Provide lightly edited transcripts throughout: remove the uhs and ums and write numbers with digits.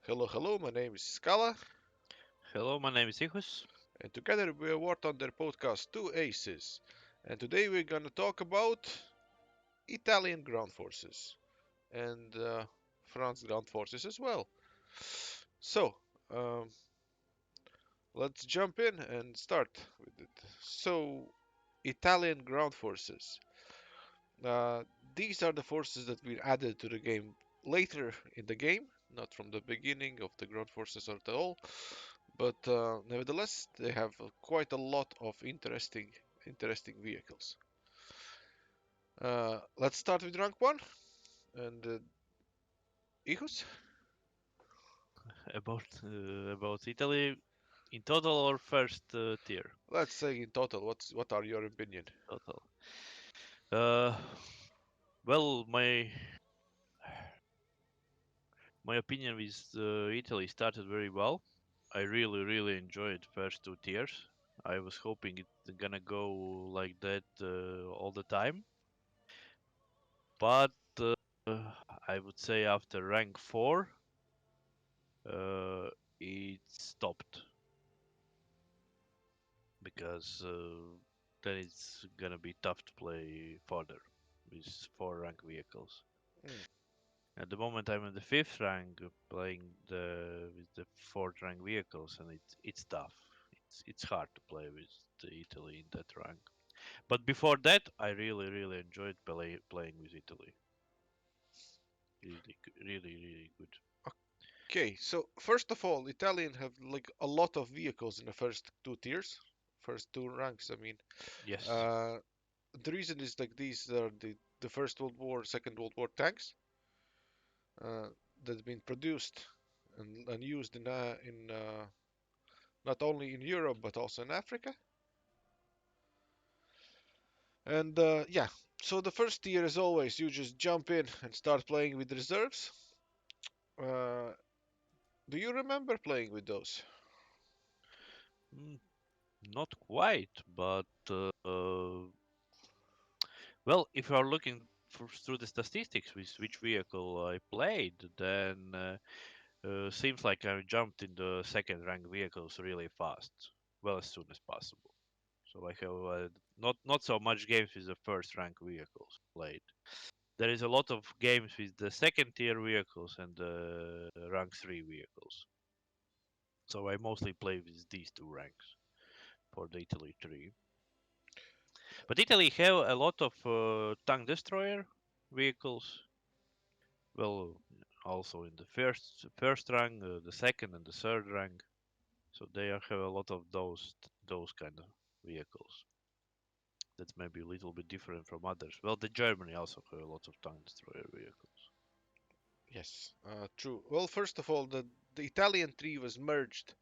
Hello, hello, my name is Scala, Hello, my name is Ihus. and together we award on their podcast Two Aces. And today we're gonna talk about Italian ground forces and France ground forces as well. So, um, let's jump in and start with it. So, Italian ground forces. Uh, these are the forces that were added to the game later in the game, not from the beginning of the ground forces at all. But nevertheless, they have quite a lot of interesting vehicles. Let's start with rank one and Ihus. About Italy in total or first tier Let's say in total, what are your opinion? total. Uh, well, my opinion with Italy started very well. I really enjoyed first two tiers. I was hoping it's gonna go like that all the time, but uh, I would say after rank four, uh, it stopped because then it's gonna be tough to play further with four rank vehicles. Mm, At the moment, I'm in the fifth rank, playing the with the fourth rank vehicles, and it's tough. It's hard to play with Italy in that rank. But before that, I really enjoyed playing with Italy. Really good. okay, so first of all, Italian have like a lot of vehicles in the first two tiers, first two ranks. I mean, Yes. uh, the reason is like these are the First World War, Second World War tanks uh, that have been produced and used in not only in Europe but also in Africa. And yeah, so the first tier, as always, you just jump in and start playing with reserves. Uh, do you remember playing with those? Mm, Not quite, but well, if you are looking through the statistics with which vehicle I played, then seems like I jumped in the second rank vehicles really fast, well as soon as possible. So I have not so much games with the first rank vehicles played. There is a lot of games with the second tier vehicles and the rank three vehicles. So I mostly play with these two ranks for the Italy three. But Italy have a lot of tank destroyer vehicles. Well, also in the first rank, the second and the third rank. So they have a lot of those kind of vehicles. That's maybe a little bit different from others. Well, the Germany also have a lot of tank destroyer vehicles. Yes, true. Well, first of all, the Italian tree was merged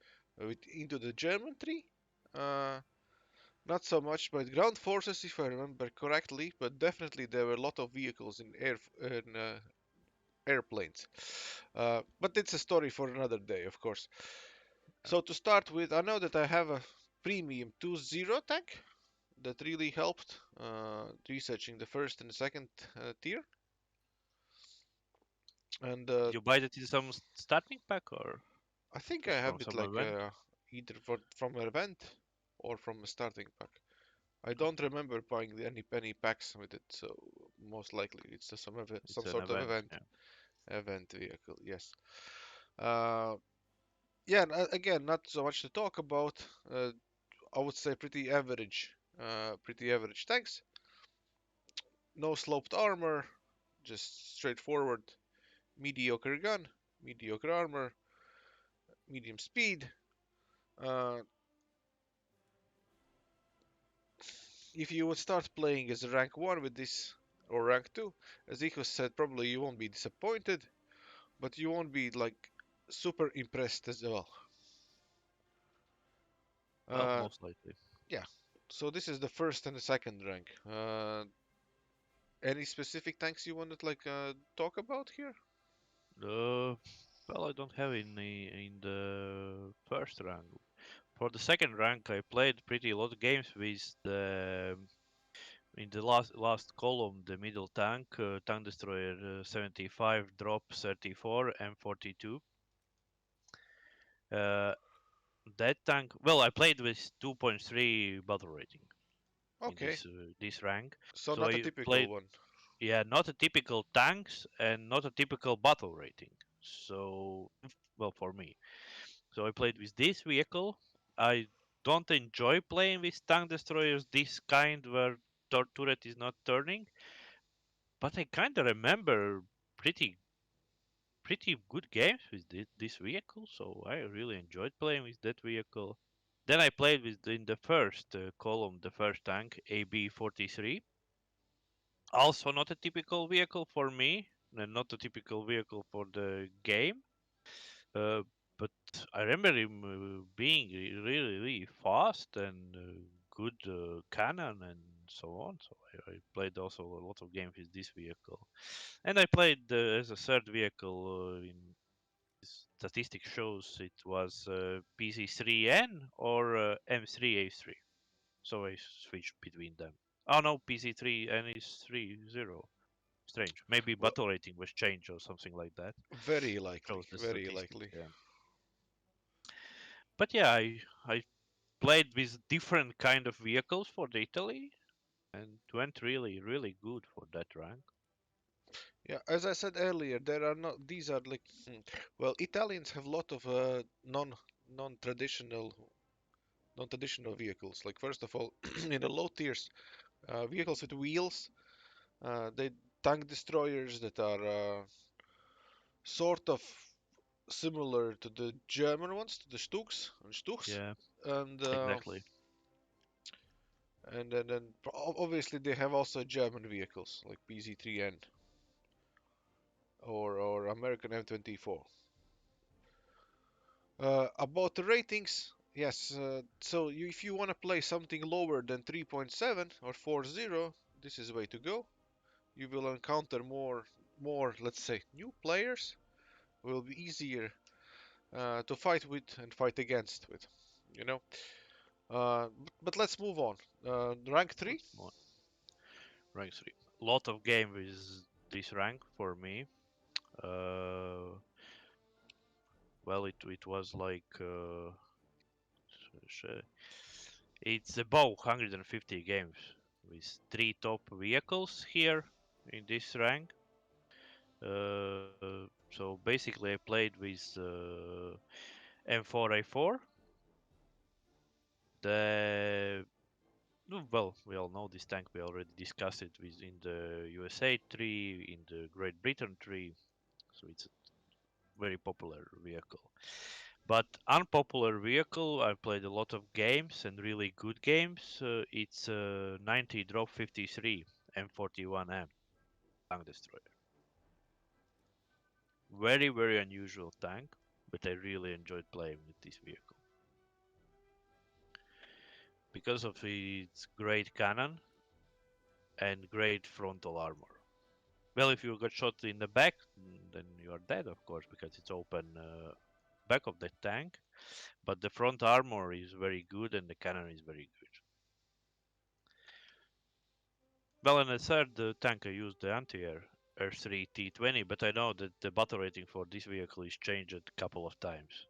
into the German tree. Uh, Not so much by the ground forces, if I remember correctly, but definitely there were a lot of vehicles in airplanes. But it's a story for another day, of course. Yeah. So to start with, I know that I have a premium 2.0 tank that really helped researching the first and the second tier. And Did you buy that in some starting pack or I think I just from have it some like event? either from an event or from a starting pack. I don't Okay, remember buying any penny packs with it, so most likely it's it's some an sort of event. Yeah. event vehicle. Yes. Uh, yeah. Again, not so much to talk about. Uh, I would say pretty average tanks. No sloped armor, just straightforward mediocre gun, mediocre armor, medium speed. Uh, if you would start playing as a rank 1 with this, or rank 2, as Iko said, probably you won't be disappointed, but you won't be like super impressed as well. Well, Uh, most likely. yeah, so this is the first and the second rank. Any specific tanks you want to like talk about here? Uh, well, I don't have in the first rank. For the second rank, I played pretty a lot of games with the in the last column, the middle tank, tank destroyer 75, drop 34, M42. Uh, that tank. Well, I played with 2.3 battle rating in Okay, this rank, so so not a I typical played. one. Yeah, not a typical tanks and not a typical battle rating. So, well, for me. So I played with this vehicle. I don't enjoy playing with tank destroyers this kind where turret is not turning, but I kind of remember pretty pretty good games with this vehicle. So I really enjoyed playing with that vehicle. Then I played with in the first column, the first tank, AB-43. Also not a typical vehicle for me, and not a typical vehicle for the game. Uh, but I remember him being really fast and good cannon and so on. So I played also a lot of games with this vehicle, and I played as a third vehicle in statistic shows it was PC3N or M3A3. So I switched between them. Oh no, PC3N is 3-0. Strange. Maybe Well, battle rating was changed or something like that. very likely, Shows the very statistics. likely. Yeah. But yeah, I played with different kind of vehicles for the Italy and went really good for that rank. Yeah, as I said earlier, there are not. These are like, well, Italians have a lot of non-traditional non-traditional vehicles. Like first of all, in the low tiers, vehicles with wheels. They tank destroyers that are sort of similar to the German ones, to the Stuks, Yeah, and exactly. then obviously they have also German vehicles like PZ3N or American M24. About the ratings, yes. So if you want to play something lower than 3.7 or 4.0, this is the way to go. You will encounter more, let's say, new players. Will be easier to fight with and fight against with, you know. But let's move on. Rank 3? Let's move on. Rank 3. Lot of game with this rank for me. Uh, well, it was like it's above 150 games with three top vehicles here in this rank. So basically, I played with M4A4. The well, we all know this tank. We already discussed it in the USA tree, in the Great Britain tree. So it's a very popular vehicle. But unpopular vehicle, I played a lot of games and really good games. It's 90 drop 53 M41M tank destroyer. Very unusual tank, but I really enjoyed playing with this vehicle because of its great cannon and great frontal armor. Well, if you got shot in the back, then you are dead, of course, because it's open back of the tank. But the front armor is very good and the cannon is very good. Well, in the third tank, I used the anti-air R3 T20, but I know that the battle rating for this vehicle is changed a couple of times.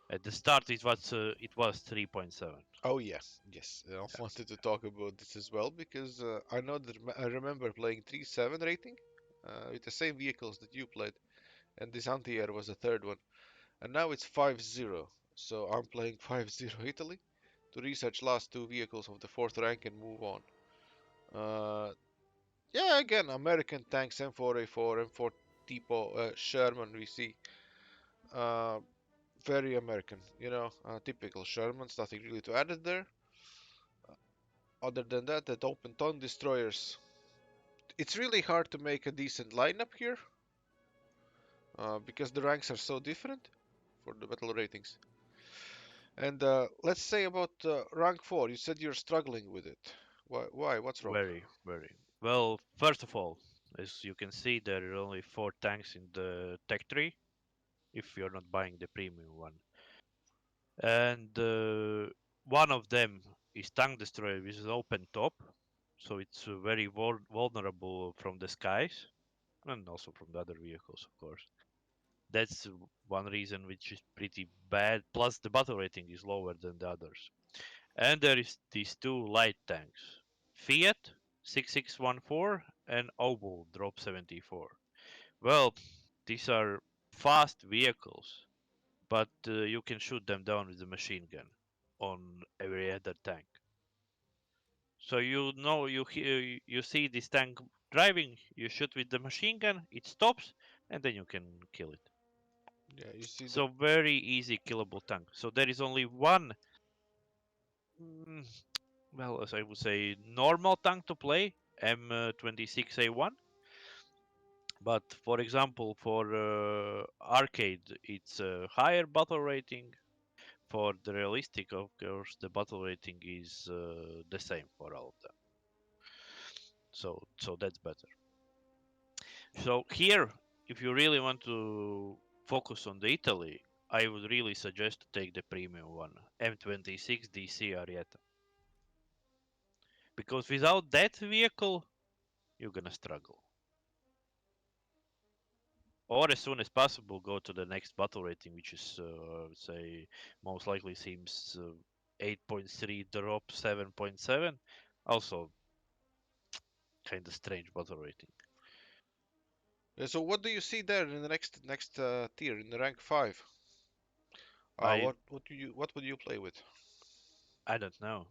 At the start, it was 3.7. Oh yeah, yes. I Yeah, wanted to talk about this as well because I know that I remember playing 3.7 rating with the same vehicles that you played, and this anti-air was the third one, and now it's 5.0. So I'm playing 5.0 Italy to research last two vehicles of the fourth rank and move on. Uh, yeah, again, American tanks M4A4, M4 Tipo, Sherman we see. Uh, very American, typical Shermans, nothing really to add it there. Other than that, that open ton destroyers. It's really hard to make a decent lineup here because the ranks are so different for the battle ratings. And let's say about rank 4, you said you're struggling with it. Why? What's wrong? very. Well, first of all, as you can see, there are only four tanks in the tech tree if you're not buying the premium one. And one of them is tank destroyer with an open top, so it's very vulnerable from the skies and also from the other vehicles, of course. That's one reason which is pretty bad. Plus, the battle rating is lower than the others. And there is these two light tanks, Fiat 6614 and Obel Drop 74. Well, these are fast vehicles, but you can shoot them down with a machine gun on every other tank. So you know you see this tank driving, you shoot with the machine gun, it stops, and then you can kill it. Yeah, you see the So very easy killable tank. So there is only one, mm, well, as I would say, normal tank to play, M26A1. But for example, for arcade, it's a higher battle rating. For the realistic, of course, the battle rating is the same for all of them. So that's better. So here, if you really want to focus on the Italy, I would really suggest to take the premium one, M26 DC Arietta, because without that vehicle, you're gonna struggle. Or as soon as possible, go to the next battle rating, which is, say, most likely seems 8.3 drop 7.7. Also, kind of strange battle rating. so what do you see there in the next tier in the rank 5? I What would you play with? I don't know.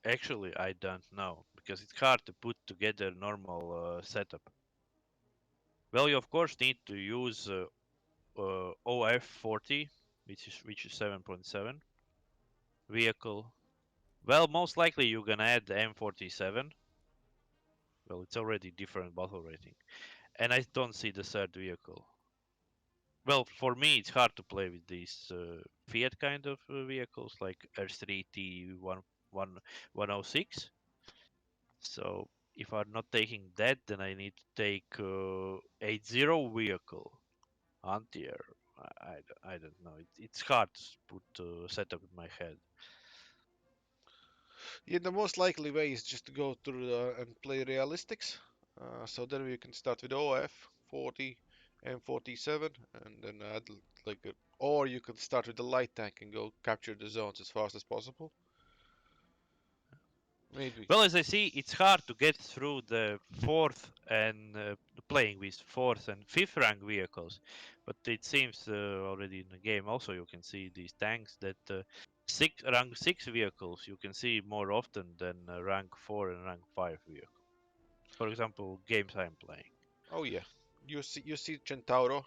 Actually, I don't know because it's hard to put together normal setup. Well, you of course need to use OF40, which is 7.7 vehicle. Well, most likely you're gonna add the M47. Well, it's already different battle rating, and I don't see the third vehicle. Well, for me, it's hard to play with these Fiat kind of vehicles like R3T106. So if I'm not taking that, then I need to take 80 vehicle anti-air. I don't know. It's hard to put setup in my head. Yeah, the most likely way is just to go through and play realistics. So then we can start with OF 40 and 47, and then add or you could start with the light tank and go capture the zones as fast as possible. Maybe. Well, as I see, it's hard to get through the fourth and playing with fourth and fifth rank vehicles, but it seems already in the game also you can see these tanks that rank six vehicles you can see more often than rank four and rank five vehicles. For example, games I'm playing. Oh yeah, you see Centauro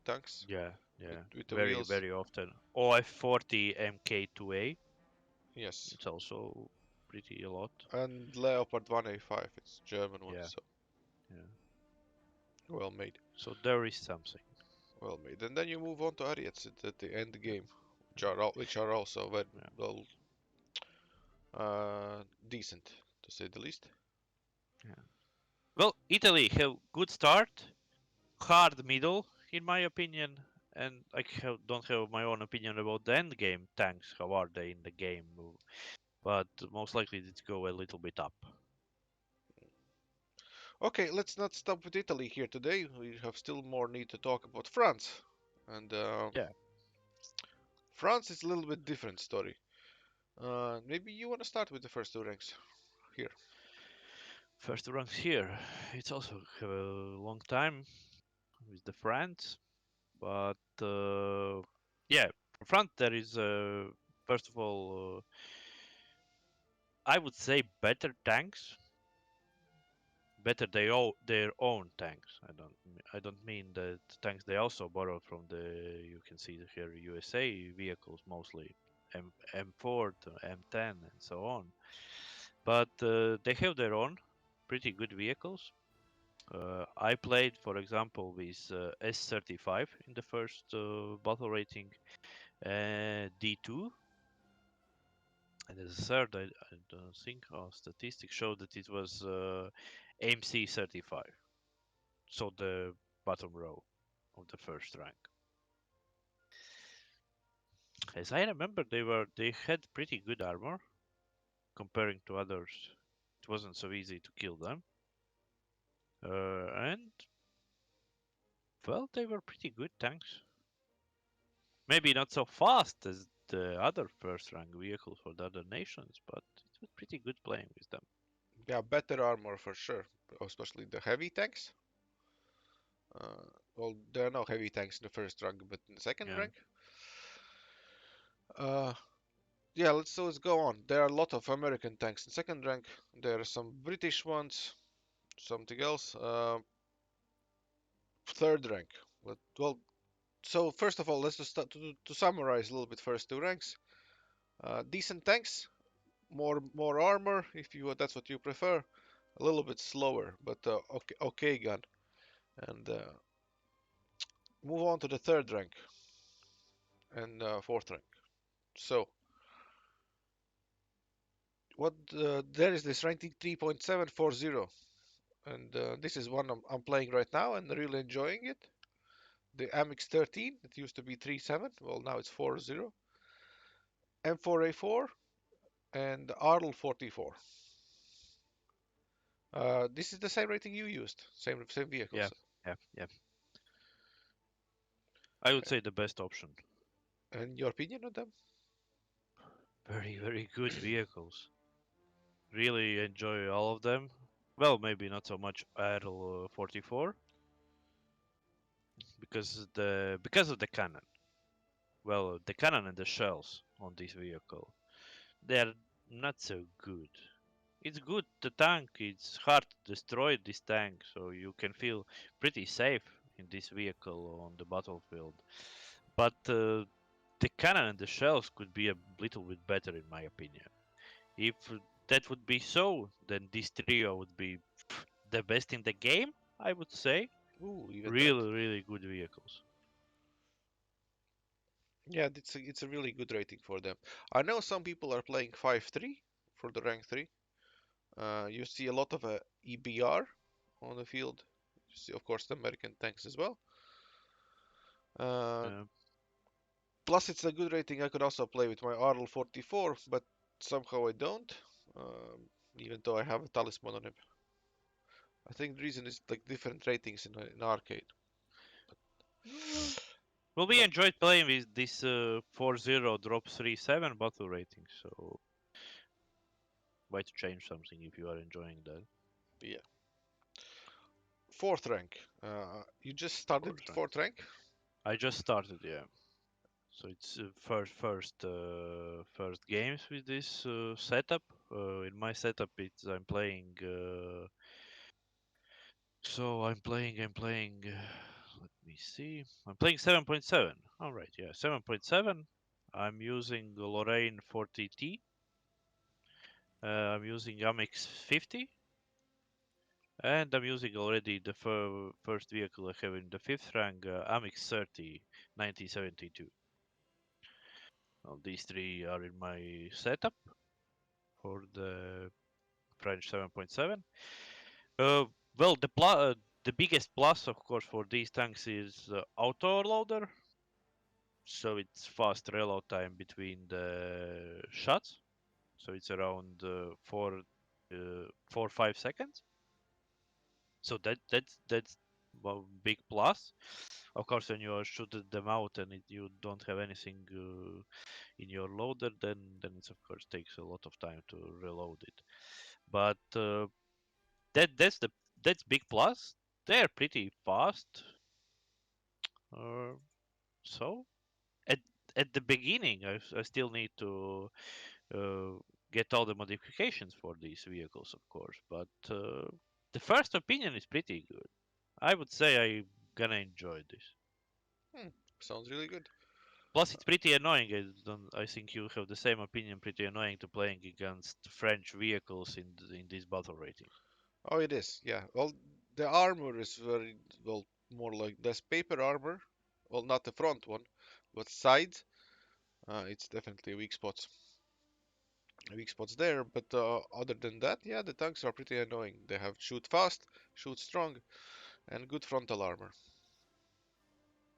tanks Yeah, with yeah, with the very wheels. very often. OF40 MK2A. Yes, It's also pretty a lot. and Leopard 1A5. It's German one, Yeah, so yeah. well made, So there is something. well made. And then you move on to Ariets at the end Yeah, game, which are also very yeah, well decent to say the least. yeah. Well, Italy have good start, hard middle, in my opinion, and don't have my own opinion about the end game tanks. How are they in the game? But most likely it's go a little bit up. Okay, let's not stop with Italy here today. We have still more need to talk about France. And Yeah. France is a little bit different story. Maybe you want to start with the first two ranks here. First ranks here. It's also have a long time with the France, but yeah, front there is first of all, I would say better tanks, better their own tanks. I don't mean that tanks they also borrow from the you can see here USA vehicles mostly M4 to M10 and so on, but they have their own pretty good vehicles. I played, for example, with S35 in the first battle rating, D2, and as a third, I don't think our statistics showed that it was MC35, so the bottom row of the first rank. As I remember, they had pretty good armor comparing to others. It wasn't so easy to kill them, and Well, they were pretty good tanks. Maybe not so fast as the other first rank vehicles for the other nations, but it was pretty good playing with them. Yeah, better armor for sure, especially the heavy tanks. Well, there are no heavy tanks in the first rank, but in the second Yeah. rank, uh, yeah. Let's go on. There are a lot of American tanks in second rank. There are some British ones, something else. Third rank. Well, so first of all, let's just start to summarize a little bit first two ranks. Decent tanks, more armor if you that's what you prefer. A little bit slower, but okay gun. And move on to the third rank and fourth rank. So what there is this ranking 3.740, and this is one I'm playing right now and really enjoying it. The MX 13, it used to be 3.7, well now it's 4.0. M4A4 and RL 44. This is the same rating you used, same Yeah. vehicles. Yeah. Yeah. I would say the best option. And your opinion on them? Very, very good vehicles. Really enjoy all of them. Well, maybe not so much Idle 44 because of the cannon. Well, the cannon and the shells on this vehicle, they're not so good. It's good the tank. It's hard to destroy this tank, so you can feel pretty safe in this vehicle on the battlefield. But the cannon and the shells could be a little bit better, in my opinion. If that would be so, then this trio would be the best in the game, I would say. Ooh, even that. Really, really good vehicles. Yeah, it's a really good rating for them. I know some people are playing 5.3 for the rank 3. You see a lot of EBR on the field. You see, of course, the American tanks as well. Uh, Uh, Plus, it's a good rating. I could also play with my RL 44, but somehow I don't. Even though I have a talisman on him. I think the reason is like different ratings in arcade. well, well, we But enjoyed playing with this 4-0 drop 3-7 battle rating, so why to change something if you are enjoying that? yeah, fourth rank. You just started Fourth rank. fourth rank. I just started, yeah. So it's first games with this setup. In my setup, it's I'm playing. I'm playing. Let me see. I'm playing 7.7. All right, yeah, 7.7. I'm using the Lorraine 40T. I'm using Amex 50, and I'm using already the first vehicle I have in the fifth rank, Amex 30 1972. Well, these three are in my setup for the French 7.7. Uh, well, the biggest plus, of course, for these tanks is auto loader, so it's fast reload time between the shots. So it's around 4-5 seconds. So that's a big plus. Of course, when you are shooting them out and you don't have anything in your loader, then it of course takes a lot of time to reload it. But that's big plus. They're pretty fast. Uh, so at at the beginning, I still need to uh, get all the modifications for these vehicles, of course. But the first opinion is pretty good. I would say I gonna enjoy this. Hmm, sounds really good. Plus, it's pretty annoying. I think you have the same opinion. Pretty annoying to playing against French vehicles in this battle rating. Oh, it is. Yeah. Well, the armor is very well more like there's paper armor. Well, not the front one, but sides. It's definitely weak spots there. But other than that, yeah, the tanks are pretty annoying. They have shoot fast, shoot strong, and good frontal armor.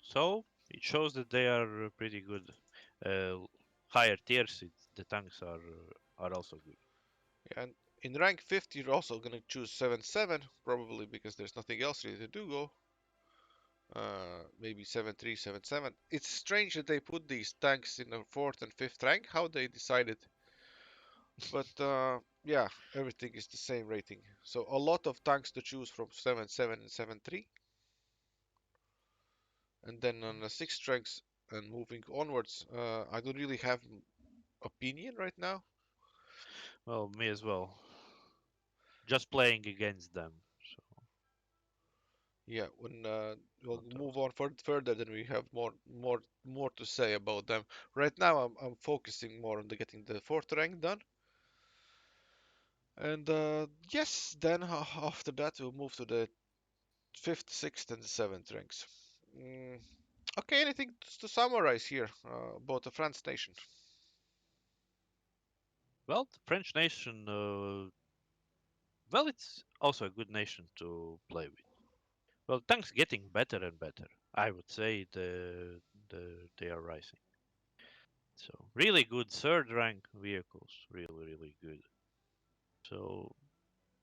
So it shows that they are pretty good. Uh, Higher tiers, the tanks are also good. And in rank 50, you're also gonna choose 7.7 probably because there's nothing else really to do. Go. maybe 7.3, 7.7. It's strange that they put these tanks in the fourth and fifth rank. How they decided, but yeah, everything is the same rating. So a lot of tanks to choose from 7.7 and 7.3, and then on the sixth ranks and moving onwards, I don't really have opinion right now. Well, me as well. Just playing against them. So Yeah, when we'll not move those. on further, then we have more to say about them. Right now, I'm focusing more on getting the fourth rank done, and yes, then after that we'll move to the fifth, sixth, and seventh ranks. Mm, okay, anything to summarize here about the France nation? Well, the French nation. Well, it's also a good nation to play with. Well, tanks getting better and better. I would say they are rising. So really good third rank vehicles. Really good. So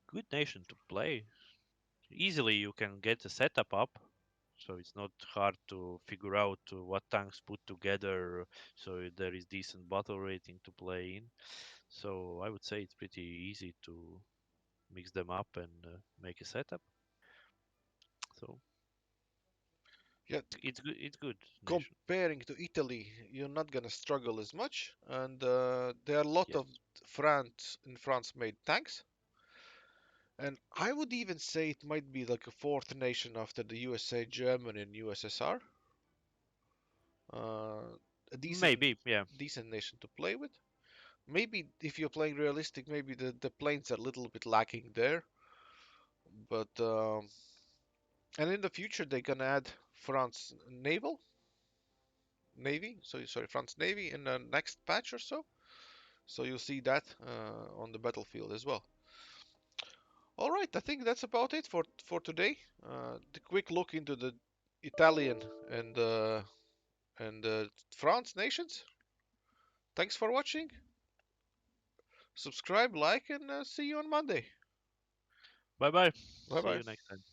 good nation to play. Easily you can get a setup up. So it's not hard to figure out what tanks put together. So there is decent battle rating to play in. So I would say it's pretty easy to mix them up and make a setup. So Yeah, it's good. It's good nation. comparing to Italy, you're not gonna struggle as much, and there are a lot of Yes. France made tanks. And I would even say it might be like a fourth nation after the USA, Germany, and USSR. A Maybe. Yeah. decent nation to play with. Maybe if you're playing realistic, maybe the planes are a little bit lacking there. But and in the future they're gonna add France Navy. So sorry, France Navy in the next patch or so. So you'll see that on the battlefield as well. All right, I think that's about it for today. The quick look into the Italian and France nations. Thanks for watching. Subscribe, like, and see you on Monday. Bye bye. Bye See bye. you next time.